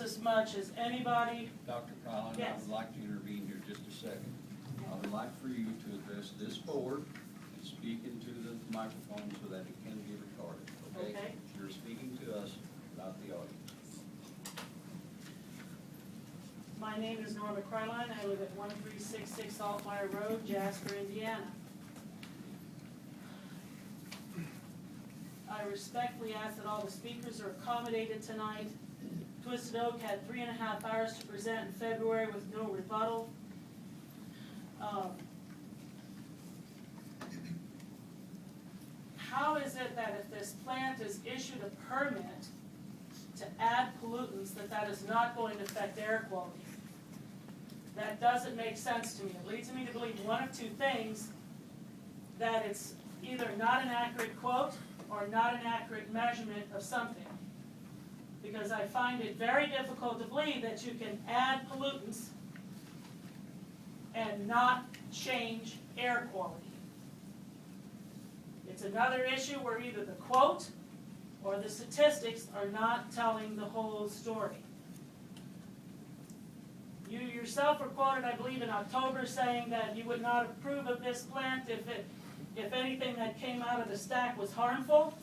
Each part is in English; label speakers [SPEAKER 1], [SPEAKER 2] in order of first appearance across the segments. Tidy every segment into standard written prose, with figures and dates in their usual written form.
[SPEAKER 1] as much as anybody.
[SPEAKER 2] Dr. Kreilein, I
[SPEAKER 1] Yes.
[SPEAKER 2] would like to intervene here just a second. I would like for you to address this board and speak into the microphone so that it can be recorded, okay?
[SPEAKER 1] Okay.
[SPEAKER 2] You're speaking to us, not the audience.
[SPEAKER 1] My name is Norma Kreilein. I live at 1366 Saltfire Road, Jasper, Indiana. I respectfully ask that all the speakers are accommodated tonight. Twisted Oak had 3.5 hours to present in February with no rebuttal. How is it that if this plant is issued a permit to add pollutants, that is not going to affect air quality? That doesn't make sense to me. It leads me to believe one of two things, that it's either not an accurate quote or not an accurate measurement of something. Because I find it very difficult to believe that you can add pollutants and not change air quality. It's another issue where either the quote or the statistics are not telling the whole story. You yourself were quoted, I believe, in October saying that you would not approve of this plant if anything that came out of the stack was harmful.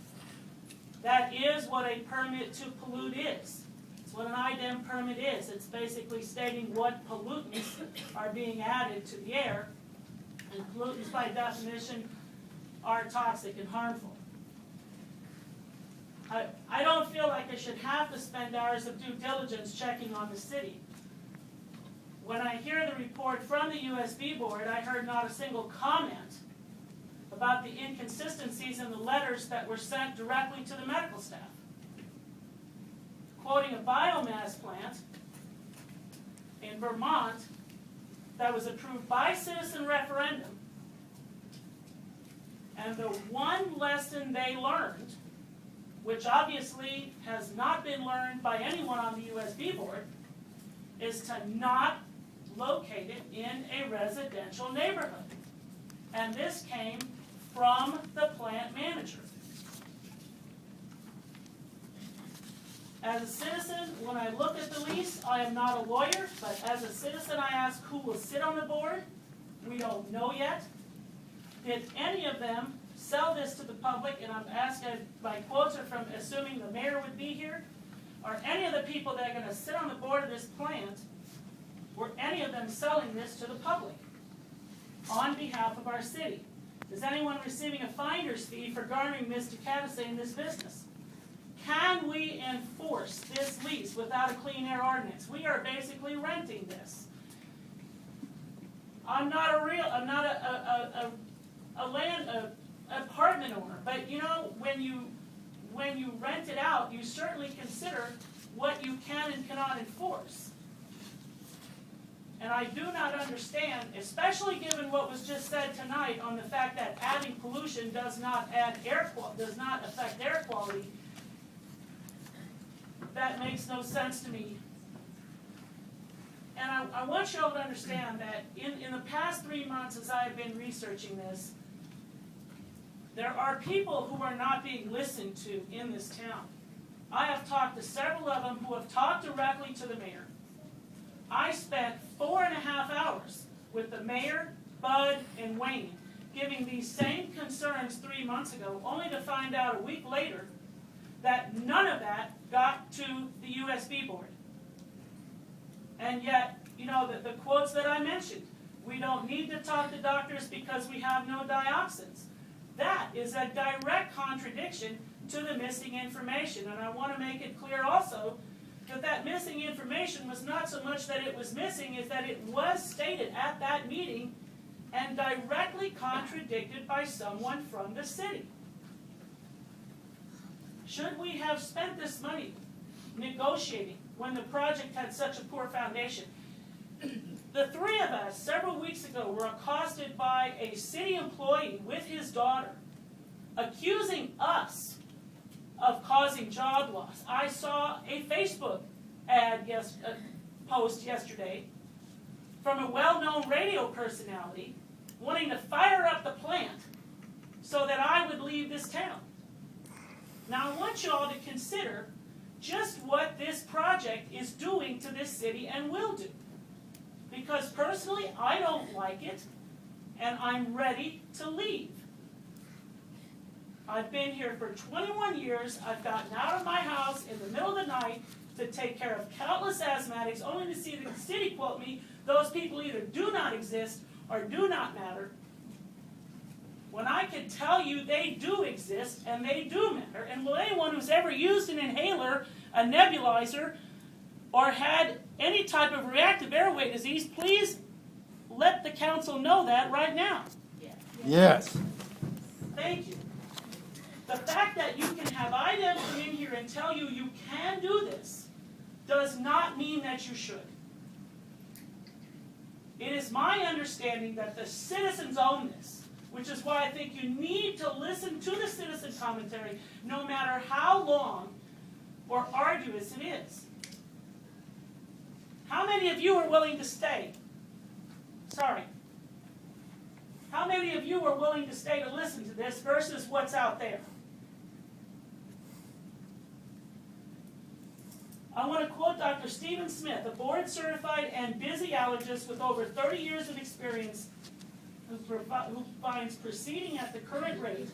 [SPEAKER 1] That is what a permit to pollute is. It's what an IDEM permit is. It's basically stating what pollutants are being added to the air. And pollutants, by definition, are toxic and harmful. I don't feel like I should have to spend hours of due diligence checking on the city. When I hear the report from the USB board, I heard not a single comment about the inconsistencies in the letters that were sent directly to the medical staff. Quoting a biomass plant in Vermont that was approved by citizen referendum, and the one lesson they learned, which obviously has not been learned by anyone on the USB board, is to not locate it in a residential neighborhood. And this came from the plant manager. As a citizen, when I look at the lease, I am not a lawyer, but as a citizen I ask who will sit on the board. We don't know yet. Did any of them sell this to the public? And I'm asking, my quotes are from assuming the mayor would be here. Are any of the people that are going to sit on the board of this plant, were any of them selling this to the public on behalf of our city? Is anyone receiving a finder's fee for garnering misdemeanors in this business? Can we enforce this lease without a clean air ordinance? We are basically renting this. I'm not a apartment owner, but you know, when you rent it out, you certainly consider what you can and cannot enforce. And I do not understand, especially given what was just said tonight on the fact that adding pollution does not affect air quality. That makes no sense to me. And I want you all to understand that in the past 3 months as I've been researching this, there are people who are not being listened to in this town. I have talked to several of them who have talked directly to the mayor. I spent 4.5 hours with the mayor, Bud, and Wayne, giving these same concerns 3 months ago, only to find out a week later that none of that got to the USB board. And yet, you know, the quotes that I mentioned, we don't need to talk to doctors because we have no dioxins. That is a direct contradiction to the missing information. And I want to make it clear also that missing information was not so much that it was missing, is that it was stated at that meeting and directly contradicted by someone from the city. Should we have spent this money negotiating when the project had such a poor foundation? The three of us, several weeks ago, were accosted by a city employee with his daughter, accusing us of causing job loss. I saw a Facebook post yesterday from a well-known radio personality wanting to fire up the plant so that I would leave this town. Now I want you all to consider just what this project is doing to this city and will do. Because personally, I don't like it, and I'm ready to leave. I've been here for 21 years. I've gotten out of my house in the middle of the night to take care of countless asthmatics, only to see the city quote me, those people either do not exist or do not matter. When I can tell you they do exist and they do matter, and will anyone who's ever used an inhaler, a nebulizer, or had any type of reactive airway disease, please let the council know that right now.
[SPEAKER 3] Yes.
[SPEAKER 1] Thank you. The fact that you can have IDEM come in here and tell you you can do this does not mean that you should. It is my understanding that the citizens own this, which is why I think you need to listen to the citizen commentary no matter how long or arduous it is. How many of you are willing to stay? Sorry. How many of you are willing to stay to listen to this versus what's out there? I want to quote Dr. Stephen Smith, a board-certified and busy allergist with over 30 years of experience who finds proceeding at the current rate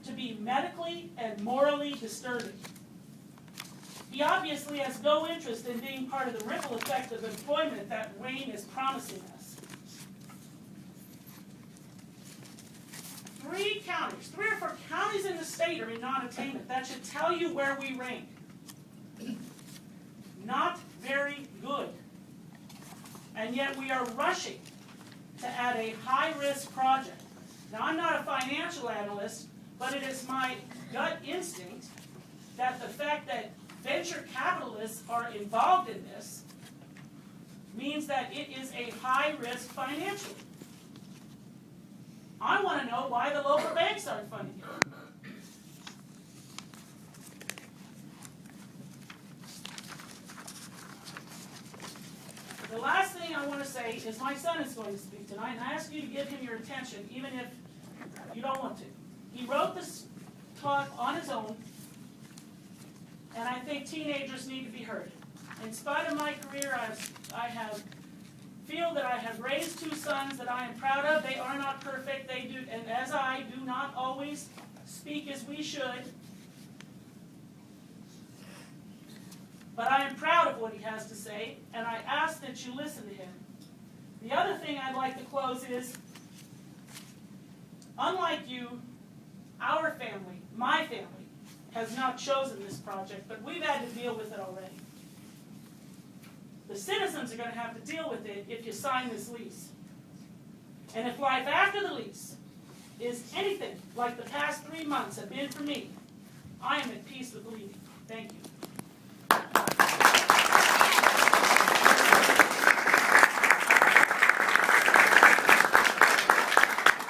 [SPEAKER 1] to be medically and morally disturbing. He obviously has no interest in being part of the ripple effect of employment that Wayne is promising us. 3 or 4 counties in the state are in non-attainment. That should tell you where we rank. Not very good. And yet we are rushing to add a high-risk project. Now, I'm not a financial analyst, but it is my gut instinct that the fact that venture capitalists are involved in this means that it is a high-risk financially. I want to know why the local banks aren't funding it. The last thing I want to say is my son is going to speak tonight, and I ask you to give him your attention, even if you don't want to. He wrote this talk on his own, and I think teenagers need to be heard. In spite of my career, I feel that I have raised 2 sons that I am proud of. They are not perfect. They do, and as I do not always speak as we should. But I am proud of what he has to say, and I ask that you listen to him. The other thing I'd like to close is, unlike you, our family, my family, has not chosen this project, but we've had to deal with it already. The citizens are going to have to deal with it if you sign this lease. And if life after the lease is anything like the past 3 months have been for me, I am at peace with leaving. Thank you.